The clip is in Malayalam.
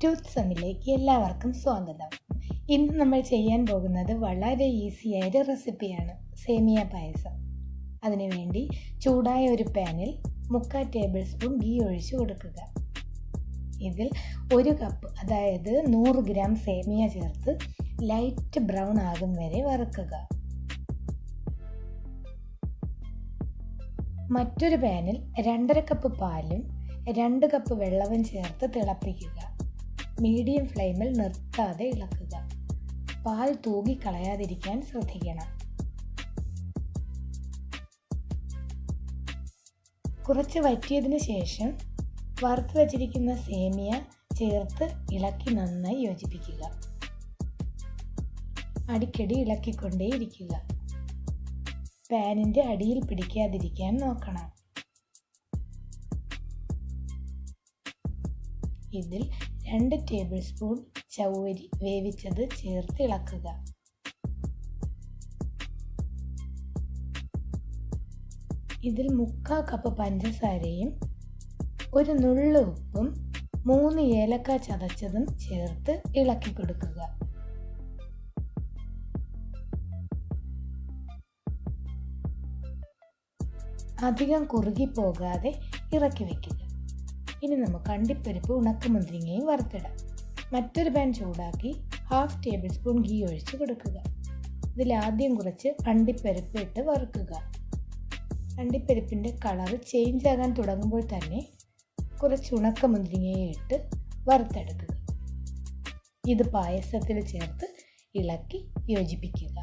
ടൂത്ത് സെമിലേക്ക് എല്ലാവർക്കും സ്വാഗതം. ഇന്ന് നമ്മൾ ചെയ്യാൻ പോകുന്നത് വളരെ ഈസിയായ ഒരു റെസിപ്പിയാണ്, സേമിയ പായസം. അതിനുവേണ്ടി ചൂടായ ഒരു പാനിൽ 3/4 ടേബിൾ സ്പൂൺ ഗീ ഒഴിച്ചു കൊടുക്കുക. ഇതിൽ 1 കപ്പ് അതായത് 100 ഗ്രാം സേമിയ ചേർത്ത് ലൈറ്റ് ബ്രൗൺ ആകും വരെ വറുക്കുക. മറ്റൊരു പാനിൽ 2.5 കപ്പ് പാലും 2 കപ്പ് വെള്ളവും ചേർത്ത് തിളപ്പിക്കുക. മീഡിയം ഫ്ലെയിമിൽ നിർത്താതെ ഇളക്കുക. പാൽ തൂകി കളയാതിരിക്കാൻ ശ്രദ്ധിക്കണം. കുറച്ച് വറ്റിയതിനു ശേഷം വറുത്ത് വച്ചിരിക്കുന്ന സേമിയ ചേർത്ത് ഇളക്കി നന്നായി യോജിപ്പിക്കുക. അടിക്കടി ഇളക്കിക്കൊണ്ടേയിരിക്കുക. പാനിൻ്റെ അടിയിൽ പിടിക്കാതിരിക്കാൻ നോക്കണം. ഇതിൽ 2 ടേബിൾ സ്പൂൺ ചവ്വരി വേവിച്ചത് ചേർത്ത് ഇളക്കുക. ഇതിൽ 3/4 കപ്പ് പഞ്ചസാരയും 1 നുള്ള് ഉപ്പും 3 ഏലക്ക ചതച്ചതും ചേർത്ത് ഇളക്കി കൊടുക്കുക. അധികം കുറുകി പോകാതെ ഇറക്കി വയ്ക്കുക. ഇനി നമുക്ക് അണ്ടിപ്പരിപ്പ് ഉണക്കമുന്തിരിങ്ങയും വറുത്തിടാം. മറ്റൊരു പാൻ ചൂടാക്കി 1/2 ടേബിൾ സ്പൂൺ ഗീ ഒഴിച്ച് കൊടുക്കുക. ഇതിൽ ആദ്യം കുറച്ച് അണ്ടിപ്പരിപ്പ് ഇട്ട് വറുക്കുക. അണ്ടിപ്പരിപ്പിൻ്റെ കളർ ചേഞ്ച് ആകാൻ തുടങ്ങുമ്പോൾ തന്നെ കുറച്ച് ഉണക്കമുന്തിരിങ്ങയെ ഇട്ട് വറുത്തെടുക്കുക. ഇത് പായസത്തിൽ ചേർത്ത് ഇളക്കി യോജിപ്പിക്കുക.